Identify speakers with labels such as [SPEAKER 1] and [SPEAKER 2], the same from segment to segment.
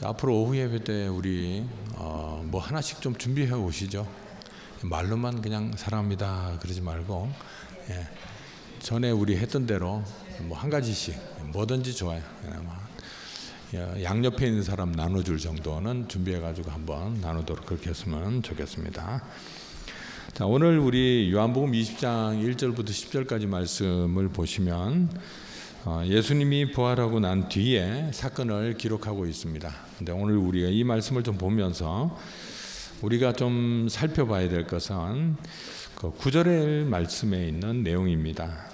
[SPEAKER 1] 앞으로 오후 예배 때 우리 뭐 하나씩 좀 준비해 오시죠. 말로만 그냥 사랑합니다 그러지 말고 전에 우리 했던 대로 뭐 한 가지씩 뭐든지 좋아요. 양옆에 있는 사람 나눠줄 정도는 준비해 가지고 한번 나누도록 그렇게 했으면 좋겠습니다. 자, 오늘 우리 요한복음 20장 1절부터 10절까지 말씀을 보시면 예수님이 부활하고 난 뒤에 사건을 기록하고 있습니다. 근데 오늘 우리가 이 말씀을 좀 보면서 우리가 좀 살펴봐야 될 것은 그 9절의 말씀에 있는 내용입니다.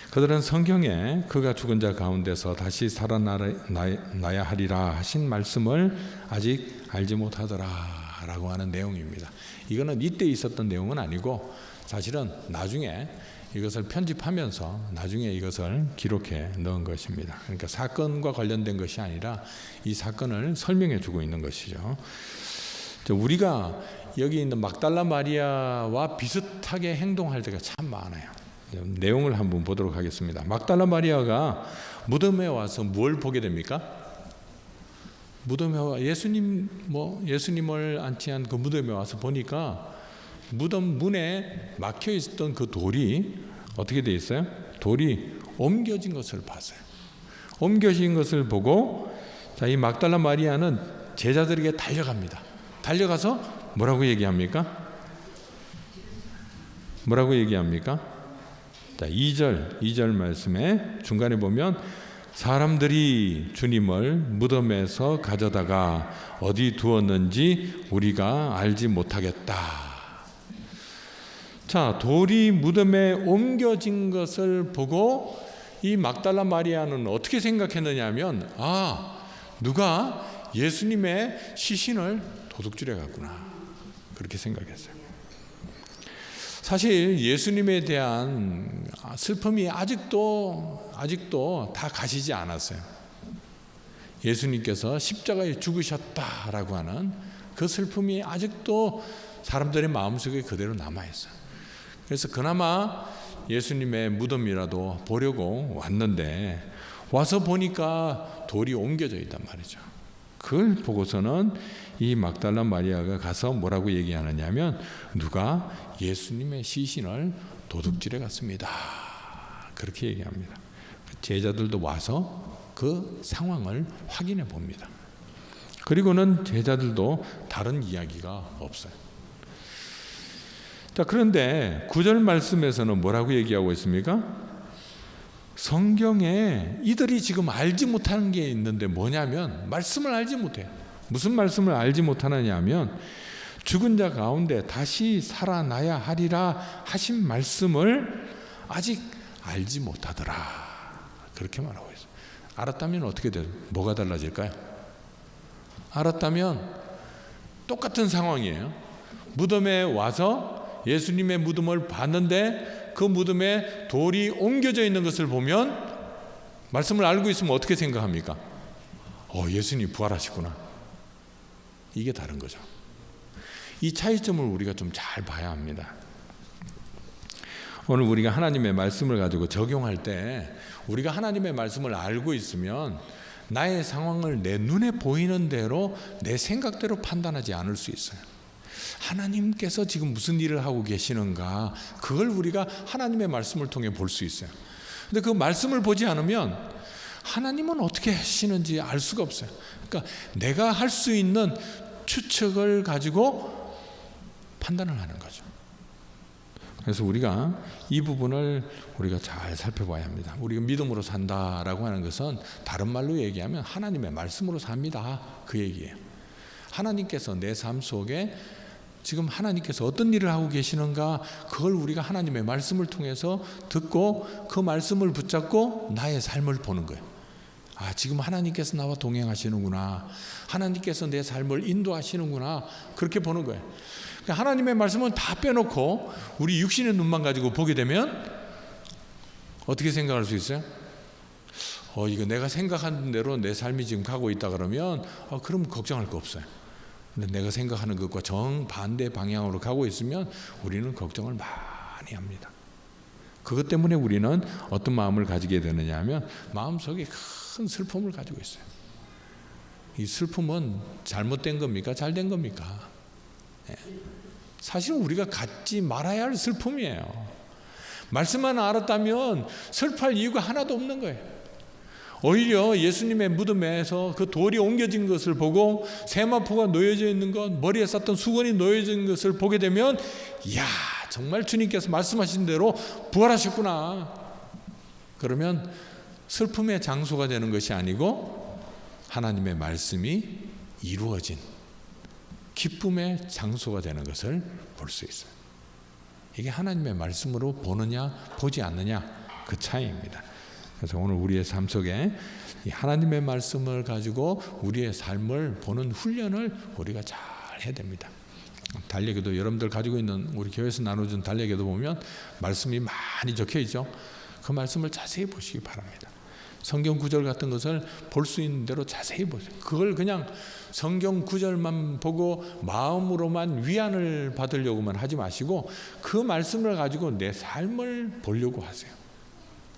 [SPEAKER 1] 그들은 성경에 그가 죽은 자 가운데서 다시 살아나야 하리라 하신 말씀을 아직 알지 못하더라 라고 하는 내용입니다. 이거는 이때 있었던 내용은 아니고 사실은 나중에 이것을 편집하면서 나중에 이것을 기록해 넣은 것입니다. 그러니까 사건과 관련된 것이 아니라 이 사건을 설명해 주고 있는 것이죠. 우리가 여기 있는 막달라 마리아와 비슷하게 행동할 때가 참 많아요. 내용을 한번 보도록 하겠습니다. 막달라 마리아가 무덤에 와서 뭘 보게 됩니까? 무덤에 와 예수님을 안치한 그 무덤에 와서 보니까 무덤 문에 막혀 있었던 그 돌이 어떻게 돼 있어요? 돌이 옮겨진 것을 봤어요. 옮겨진 것을 보고 이 막달라 마리아는 제자들에게 달려갑니다. 달려가서 뭐라고 얘기합니까? 자, 2절 말씀에 중간에 보면 사람들이 주님을 무덤에서 가져다가 어디 두었는지 우리가 알지 못하겠다. 자, 돌이 무덤에 옮겨진 것을 보고 이 막달라 마리아는 어떻게 생각했느냐 하면 누가 예수님의 시신을 도둑질해 갔구나 그렇게 생각했어요. 사실 예수님에 대한 슬픔이 아직도 다 가시지 않았어요. 예수님께서 십자가에 죽으셨다라고 하는 그 슬픔이 아직도 사람들의 마음속에 그대로 남아있어요. 그래서 그나마 예수님의 무덤이라도 보려고 왔는데 와서 보니까 돌이 옮겨져 있단 말이죠. 그걸 보고서는 이 막달라 마리아가 가서 뭐라고 얘기하느냐면 누가 예수님의 시신을 도둑질해 갔습니다. 그렇게 얘기합니다. 제자들도 와서 그 상황을 확인해 봅니다. 그리고는 제자들도 다른 이야기가 없어요. 자, 그런데 9절 말씀에서는 뭐라고 얘기하고 있습니까? 성경에 이들이 지금 알지 못하는 게 있는데 뭐냐면 말씀을 알지 못해요. 무슨 말씀을 알지 못하느냐 하면 죽은 자 가운데 다시 살아나야 하리라 하신 말씀을 아직 알지 못하더라 그렇게 말하고 있어요. 알았다면 어떻게 돼요? 뭐가 달라질까요? 알았다면 똑같은 상황이에요. 무덤에 와서 예수님의 무덤을 봤는데 그 무덤에 돌이 옮겨져 있는 것을 보면 말씀을 알고 있으면 어떻게 생각합니까? 예수님이 부활하시구나. 이게 다른 거죠. 이 차이점을 우리가 좀 잘 봐야 합니다. 오늘 우리가 하나님의 말씀을 가지고 적용할 때 우리가 하나님의 말씀을 알고 있으면 나의 상황을 내 눈에 보이는 대로 내 생각대로 판단하지 않을 수 있어요. 하나님께서 지금 무슨 일을 하고 계시는가 그걸 우리가 하나님의 말씀을 통해 볼 수 있어요. 근데 그 말씀을 보지 않으면 하나님은 어떻게 하시는지 알 수가 없어요. 그러니까 내가 할 수 있는 추측을 가지고 판단을 하는 거죠. 그래서 우리가 이 부분을 우리가 잘 살펴봐야 합니다. 우리가 믿음으로 산다라고 하는 것은 다른 말로 얘기하면 하나님의 말씀으로 삽니다 그 얘기예요. 하나님께서 내 삶 속에 지금 하나님께서 어떤 일을 하고 계시는가 그걸 우리가 하나님의 말씀을 통해서 듣고 그 말씀을 붙잡고 나의 삶을 보는 거예요. 지금 하나님께서 나와 동행하시는구나. 하나님께서 내 삶을 인도하시는구나. 그렇게 보는 거예요. 그러니까 하나님의 말씀은 다 빼놓고 우리 육신의 눈만 가지고 보게 되면 어떻게 생각할 수 있어요? 이거 내가 생각한 대로 내 삶이 지금 가고 있다 그러면 그럼 걱정할 거 없어요. 근데 내가 생각하는 것과 정반대 방향으로 가고 있으면 우리는 걱정을 많이 합니다. 그것 때문에 우리는 어떤 마음을 가지게 되느냐 하면 마음속에 큰 슬픔을 가지고 있어요. 이 슬픔은 잘못된 겁니까? 잘된 겁니까? 사실은 우리가 갖지 말아야 할 슬픔이에요. 말씀만 알았다면 슬퍼할 이유가 하나도 없는 거예요. 오히려 예수님의 무덤에서 그 돌이 옮겨진 것을 보고 세마포가 놓여져 있는 것, 머리에 쌌던 수건이 놓여져 있는 것을 보게 되면, 이야, 정말 주님께서 말씀하신 대로 부활하셨구나. 그러면 슬픔의 장소가 되는 것이 아니고 하나님의 말씀이 이루어진 기쁨의 장소가 되는 것을 볼 수 있어요. 이게 하나님의 말씀으로 보느냐 보지 않느냐, 그 차이입니다. 그래서 오늘 우리의 삶 속에 이 하나님의 말씀을 가지고 우리의 삶을 보는 훈련을 우리가 잘 해야 됩니다. 달력에도 여러분들 가지고 있는, 우리 교회에서 나눠준 달력에도 보면 말씀이 많이 적혀 있죠. 그 말씀을 자세히 보시기 바랍니다. 성경 구절 같은 것을 볼 수 있는 대로 자세히 보세요. 그걸 그냥 성경 구절만 보고 마음으로만 위안을 받으려고만 하지 마시고 그 말씀을 가지고 내 삶을 보려고 하세요.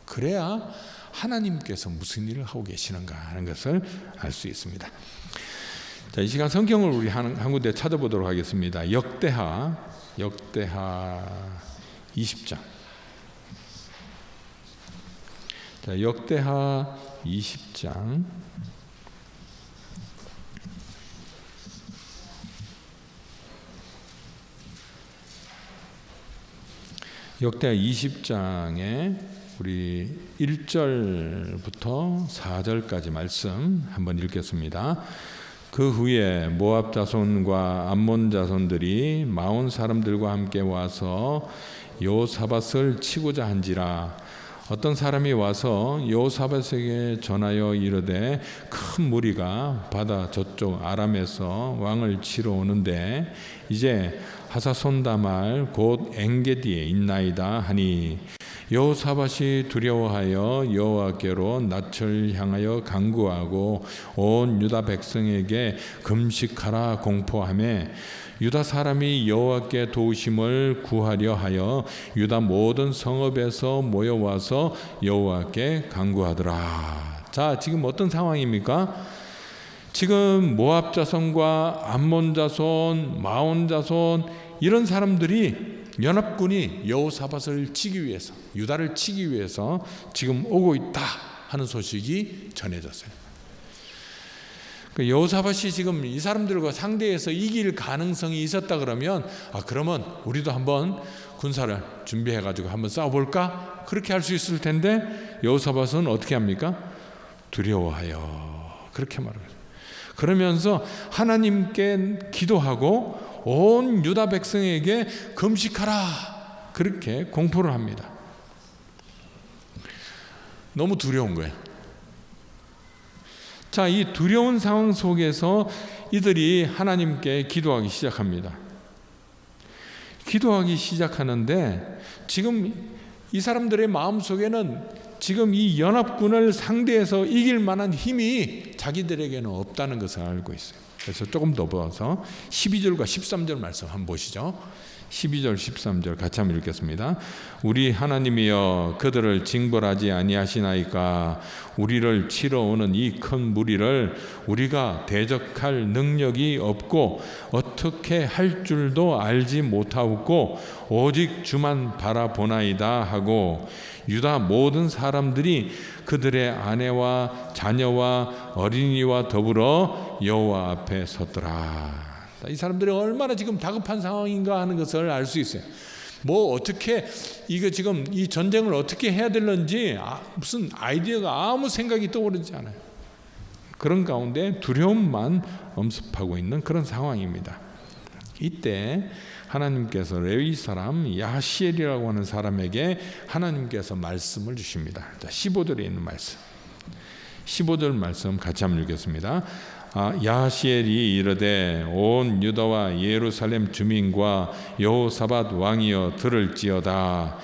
[SPEAKER 1] 그래야 하나님께서 무슨 일을 하고 계시는가 하는 것을 알 수 있습니다. 자, 이 시간 성경을 우리 한 군데 찾아보도록 하겠습니다. 역대하 20장. 자, 역대하 20장. 역대하 20장에 우리 1절부터 4절까지 말씀 한번 읽겠습니다. 그 후에 모압 자손과 암몬 자손들이 마온 사람들과 함께 와서 여호사밧을 치고자 한지라. 어떤 사람이 와서 여호사밧에게 전하여 이르되, 큰 무리가 바다 저쪽 아람에서 왕을 치러 오는데 이제 하사손다말 곧 엔게디에 있나이다 하니, 여호사밧이 두려워하여 여호와께로 낯을 향하여 간구하고 온 유다 백성에게 금식하라 공포하며, 유다 사람이 여호와께 도우심을 구하려 하여 유다 모든 성읍에서 모여와서 여호와께 간구하더라. 자, 지금 어떤 상황입니까? 지금 모압 자손과 암몬 자손, 마온 자손, 이런 사람들이 연합군이 여호사밧을 치기 위해서, 유다를 치기 위해서 지금 오고 있다 하는 소식이 전해졌어요. 여호사밧이 지금 이 사람들과 상대해서 이길 가능성이 있었다 그러면, 그러면 우리도 한번 군사를 준비해 가지고 한번 싸워볼까? 그렇게 할 수 있을 텐데 여호사밧은 어떻게 합니까? 두려워하여, 그렇게 말해요. 그러면서 하나님께 기도하고 온 유다 백성에게 금식하라, 그렇게 공포를 합니다. 너무 두려운 거예요. 자, 이 두려운 상황 속에서 이들이 하나님께 기도하기 시작합니다. 기도하기 시작하는데 지금 이 사람들의 마음속에는 지금 이 연합군을 상대해서 이길 만한 힘이 자기들에게는 없다는 것을 알고 있어요. 그래서 조금 더 봐서 12절과 13절 말씀 한번 보시죠. 12절 13절 같이 한번 읽겠습니다. 우리 하나님이여 그들을 징벌하지 아니하시나이까. 우리를 치러 오는 이 큰 무리를 우리가 대적할 능력이 없고 어떻게 할 줄도 알지 못하고 오직 주만 바라보나이다 하고, 유다 모든 사람들이 그들의 아내와 자녀와 어린이와 더불어 여호와 앞에 섰더라. 이 사람들이 얼마나 지금 다급한 상황인가 하는 것을 알 수 있어요. 뭐 어떻게 이거 지금 이 전쟁을 어떻게 해야 될런지 무슨 아이디어가 아무 생각이 떠오르지 않아요. 그런 가운데 두려움만 엄습하고 있는 그런 상황입니다. 이때 하나님께서 레위 사람 야시엘이라고 하는 사람에게 하나님께서 말씀을 주십니다. 15절에 있는 말씀, 15절 말씀 같이 한번 읽겠습니다. 야시엘이 이르되 온 유다와 예루살렘 주민과 여호사밧 왕이여 들을지어다.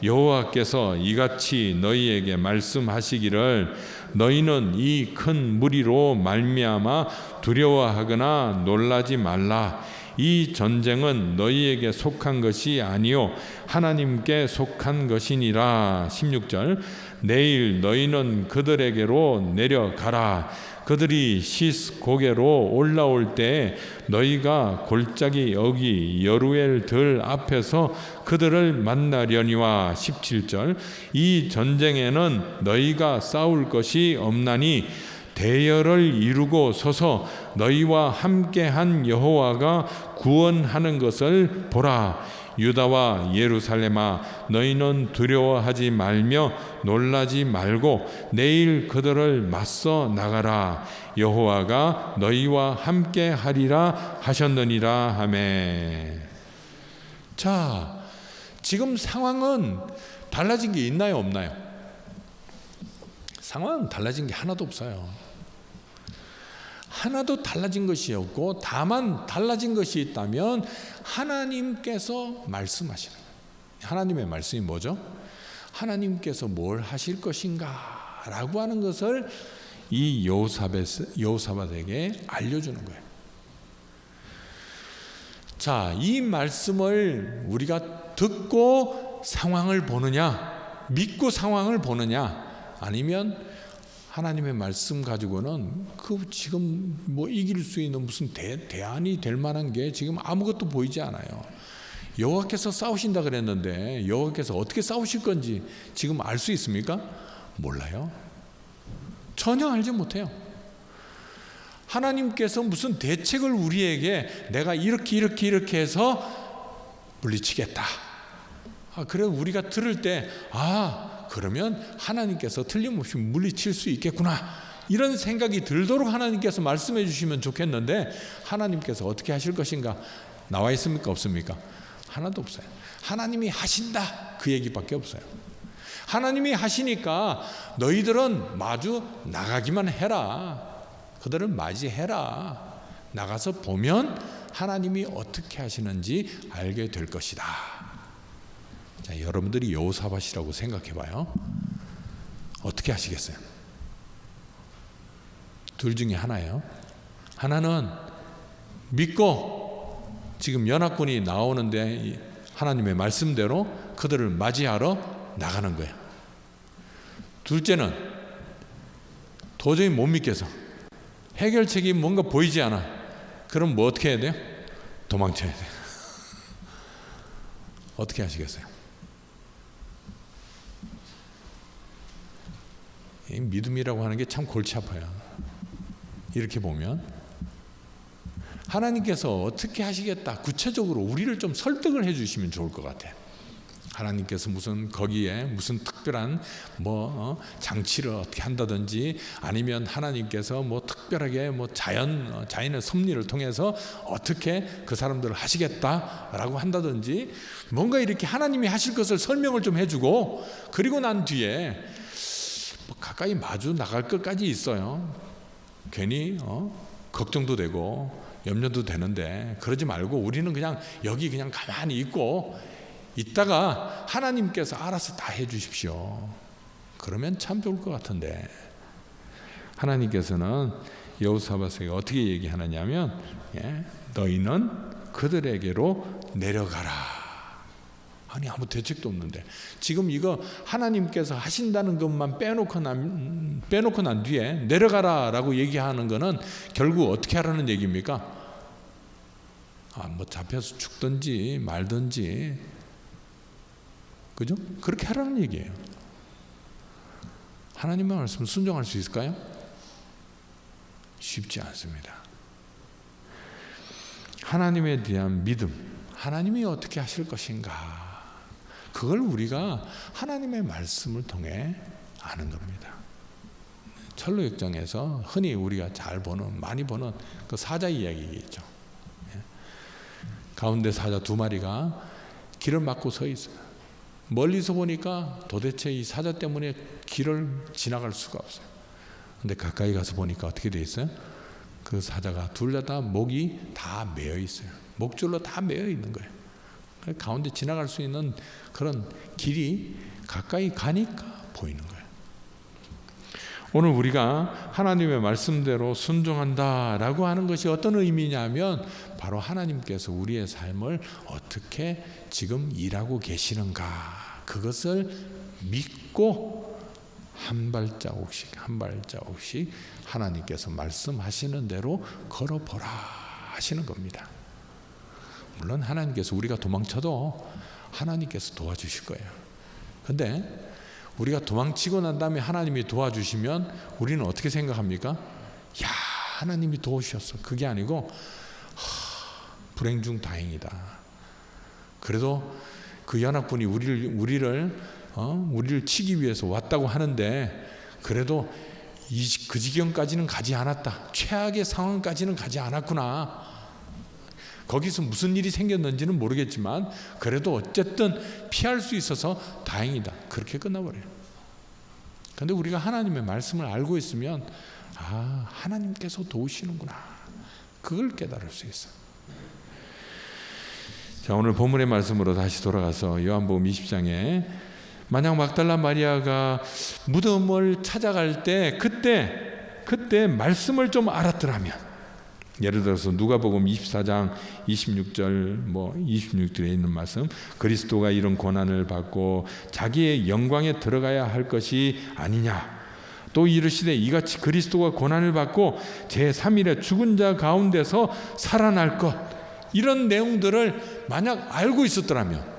[SPEAKER 1] 여호와께서 이같이 너희에게 말씀하시기를, 너희는 이 큰 무리로 말미암아 두려워하거나 놀라지 말라. 이 전쟁은 너희에게 속한 것이 아니요 하나님께 속한 것이니라. 16절 내일 너희는 그들에게로 내려가라. 그들이 시스 고개로 올라올 때 너희가 골짜기 여기 여루엘 들 앞에서 그들을 만나려니와 17절 이 전쟁에는 너희가 싸울 것이 없나니 대열을 이루고 서서 너희와 함께한 여호와가 구원하는 것을 보라. 유다와 예루살렘아 너희는 두려워하지 말며 놀라지 말고 내일 그들을 맞서 나가라. 여호와가 너희와 함께하리라 하셨느니라. 아멘. 자, 지금 상황은 달라진 게 있나요, 없나요? 상황은 달라진 게 하나도 없어요. 하나도 달라진 것이 없고, 다만 달라진 것이 있다면 하나님께서 말씀하시는 거예요. 하나님의 말씀이 뭐죠? 하나님께서 뭘 하실 것인가 라고 하는 것을 이 여호사밧에게 알려주는 거예요. 자, 이 말씀을 우리가 듣고 상황을 보느냐, 믿고 상황을 보느냐, 아니면 하나님의 말씀 가지고는 그 지금 뭐 이길 수 있는 무슨 대안이 될 만한 게 지금 아무것도 보이지 않아요. 여호와께서 싸우신다 그랬는데 여호와께서 어떻게 싸우실 건지 지금 알 수 있습니까? 몰라요. 전혀 알지 못해요. 하나님께서 무슨 대책을 우리에게 내가 이렇게 해서 물리치겠다. 그래 우리가 들을 때 그러면 하나님께서 틀림없이 물리칠 수 있겠구나, 이런 생각이 들도록 하나님께서 말씀해 주시면 좋겠는데, 하나님께서 어떻게 하실 것인가 나와 있습니까, 없습니까? 하나도 없어요. 하나님이 하신다, 그 얘기밖에 없어요. 하나님이 하시니까 너희들은 마주 나가기만 해라. 그들을 맞이해라. 나가서 보면 하나님이 어떻게 하시는지 알게 될 것이다. 자, 여러분들이 여호사밧이라고 생각해 봐요. 어떻게 하시겠어요? 둘 중에 하나예요. 하나는 믿고 지금 연합군이 나오는데 하나님의 말씀대로 그들을 맞이하러 나가는 거예요. 둘째는 도저히 못 믿겠어. 해결책이 뭔가 보이지 않아. 그럼 뭐 어떻게 해야 돼요? 도망쳐야 돼요. 어떻게 하시겠어요? 이 믿음이라고 하는 게 참 골치 아파요. 이렇게 보면 하나님께서 어떻게 하시겠다, 구체적으로 우리를 좀 설득을 해 주시면 좋을 것 같아요. 하나님께서 무슨 거기에 무슨 특별한 장치를 어떻게 한다든지, 아니면 하나님께서 뭐 특별하게 뭐 자연의 섭리를 통해서 어떻게 그 사람들을 하시겠다라고 한다든지, 뭔가 이렇게 하나님이 하실 것을 설명을 좀 해주고, 그리고 난 뒤에 뭐 가까이 마주 나갈 것까지 있어요. 괜히 걱정도 되고 염려도 되는데, 그러지 말고 우리는 그냥 여기 그냥 가만히 있고 있다가 하나님께서 알아서 다 해주십시오. 그러면 참 좋을 것 같은데, 하나님께서는 여호사밧에게 어떻게 얘기하느냐면, 너희는 그들에게로 내려가라. 아니 아무 대책도 없는데, 지금 이거 하나님께서 하신다는 것만 빼놓고 난 뒤에 내려가라라고 얘기하는 거는 결국 어떻게 하라는 얘기입니까? 뭐 잡혀서 죽든지 말든지, 그죠? 그렇게 하라는 얘기예요. 하나님의 말씀 순종할 수 있을까요? 쉽지 않습니다. 하나님에 대한 믿음, 하나님이 어떻게 하실 것인가, 그걸 우리가 하나님의 말씀을 통해 아는 겁니다. 철로역정에서 흔히 우리가 많이 보는 그 사자 이야기겠죠. 가운데 사자 두 마리가 길을 막고 서 있어요. 멀리서 보니까 도대체 이 사자 때문에 길을 지나갈 수가 없어요. 근데 가까이 가서 보니까 어떻게 돼 있어요? 그 사자가 둘 다 목이 다 매여 있어요. 목줄로 다 매여 있는 거예요. 가운데 지나갈 수 있는 그런 길이 가까이 가니까 보이는 거예요. 오늘 우리가 하나님의 말씀대로 순종한다라고 하는 것이 어떤 의미냐면, 바로 하나님께서 우리의 삶을 어떻게 지금 일하고 계시는가, 그것을 믿고 한 발자국씩 한 발자국씩 하나님께서 말씀하시는 대로 걸어보라 하시는 겁니다. 물론 하나님께서 우리가 도망쳐도 하나님께서 도와주실 거예요. 근데 우리가 도망치고 난 다음에 하나님이 도와주시면 우리는 어떻게 생각합니까? 야, 하나님이 도우셨어. 그게 아니고 불행 중 다행이다. 그래도 그 연합군이 우리를 치기 위해서 왔다고 하는데 그래도 그 지경까지는 가지 않았다. 최악의 상황까지는 가지 않았구나. 거기서 무슨 일이 생겼는지는 모르겠지만 그래도 어쨌든 피할 수 있어서 다행이다. 그렇게 끝나버려요. 그런데 우리가 하나님의 말씀을 알고 있으면 하나님께서 도우시는구나. 그걸 깨달을 수 있어요. 자, 오늘 본문의 말씀으로 다시 돌아가서 요한복음 20장에 만약 막달라 마리아가 무덤을 찾아갈 때 그때 말씀을 좀 알았더라면, 예를 들어서 누가복음 24장 26절 26절에 있는 말씀, 그리스도가 이런 고난을 받고 자기의 영광에 들어가야 할 것이 아니냐, 또 이르시되 이같이 그리스도가 고난을 받고 제3일에 죽은 자 가운데서 살아날 것, 이런 내용들을 만약 알고 있었더라면,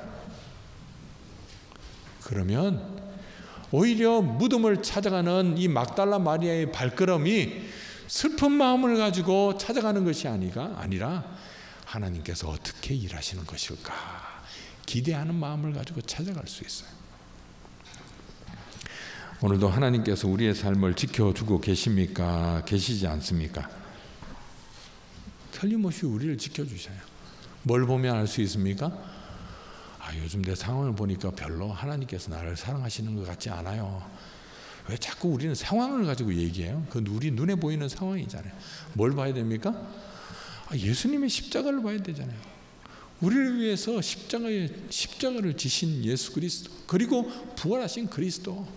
[SPEAKER 1] 그러면 오히려 무덤을 찾아가는 이 막달라 마리아의 발걸음이 슬픈 마음을 가지고 찾아가는 것이 아니라 하나님께서 어떻게 일하시는 것일까 기대하는 마음을 가지고 찾아갈 수 있어요. 오늘도 하나님께서 우리의 삶을 지켜주고 계십니까? 계시지 않습니까? 틀림없이 우리를 지켜주셔요. 뭘 보면 알 수 있습니까? 요즘 내 상황을 보니까 별로 하나님께서 나를 사랑하시는 것 같지 않아요. 왜 자꾸 우리는 상황을 가지고 얘기해요? 그 우리 눈에 보이는 상황이잖아요. 뭘 봐야 됩니까? 예수님의 십자가를 봐야 되잖아요. 우리를 위해서 십자가를 지신 예수 그리스도, 그리고 부활하신 그리스도,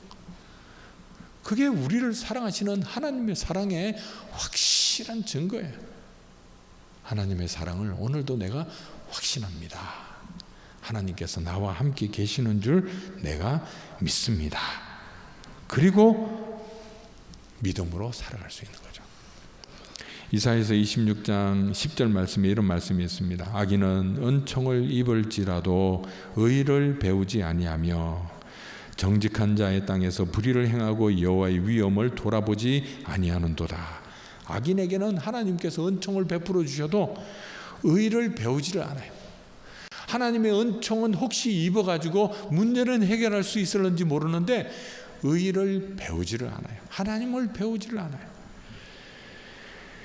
[SPEAKER 1] 그게 우리를 사랑하시는 하나님의 사랑의 확실한 증거예요. 하나님의 사랑을 오늘도 내가 확신합니다. 하나님께서 나와 함께 계시는 줄 내가 믿습니다. 그리고 믿음으로 살아갈 수 있는 거죠. 이사야서 26장 10절 말씀에 이런 말씀이 있습니다. 악인은 은총을 입을지라도 의를 배우지 아니하며 정직한 자의 땅에서 불의를 행하고 여호와의 위엄을 돌아보지 아니하는도다. 악인에게는 하나님께서 은총을 베풀어 주셔도 의를 배우지를 않아요. 하나님의 은총은 혹시 입어가지고 문제는 해결할 수 있을는지 모르는데 의를 배우지를 않아요. 하나님을 배우지를 않아요.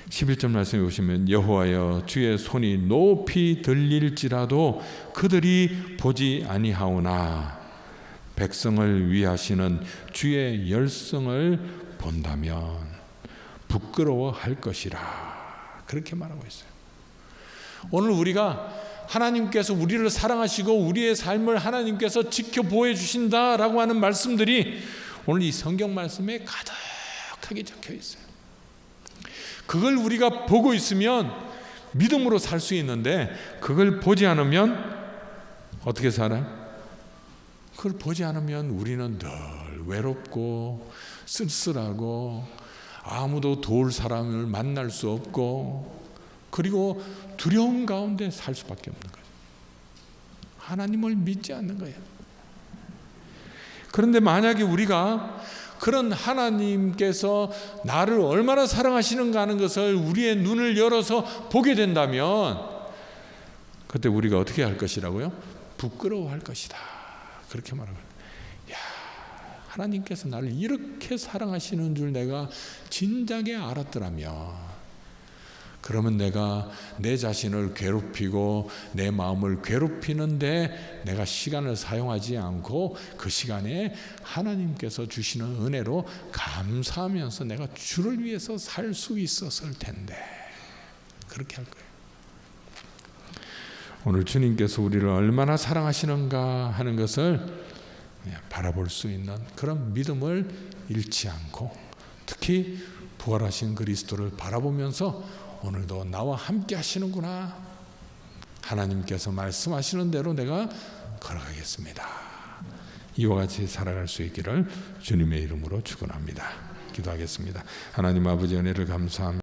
[SPEAKER 1] 11절 말씀에 보시면 여호와여 주의 손이 높이 들릴지라도 그들이 보지 아니하오나 백성을 위하시는 주의 열성을 본다면 부끄러워할 것이라. 그렇게 말하고 있어요. 오늘 우리가 하나님께서 우리를 사랑하시고 우리의 삶을 하나님께서 지켜보호 주신다라고 하는 말씀들이 오늘 이 성경 말씀에 가득하게 적혀 있어요. 그걸 우리가 보고 있으면 믿음으로 살 수 있는데, 그걸 보지 않으면 어떻게 살아요? 그걸 보지 않으면 우리는 늘 외롭고 쓸쓸하고 아무도 도울 사람을 만날 수 없고, 그리고 두려움 가운데 살 수밖에 없는 거예요. 하나님을 믿지 않는 거예요. 그런데 만약에 우리가 그런 하나님께서 나를 얼마나 사랑하시는가 하는 것을 우리의 눈을 열어서 보게 된다면 그때 우리가 어떻게 할 것이라고요? 부끄러워할 것이다. 그렇게 말하는 거예요. 하나님께서 나를 이렇게 사랑하시는 줄 내가 진작에 알았더라면, 그러면 내가 내 자신을 괴롭히고 내 마음을 괴롭히는데 내가 시간을 사용하지 않고 그 시간에 하나님께서 주시는 은혜로 감사하면서 내가 주를 위해서 살 수 있었을 텐데, 그렇게 할 거예요. 오늘 주님께서 우리를 얼마나 사랑하시는가 하는 것을 바라볼 수 있는 그런 믿음을 잃지 않고, 특히 부활하신 그리스도를 바라보면서 오늘도 나와 함께 하시는구나, 하나님께서 말씀하시는 대로 내가 걸어가겠습니다, 이와 같이 살아갈 수 있기를 주님의 이름으로 축원합니다. 기도하겠습니다. 하나님 아버지 은혜를 감사합니다.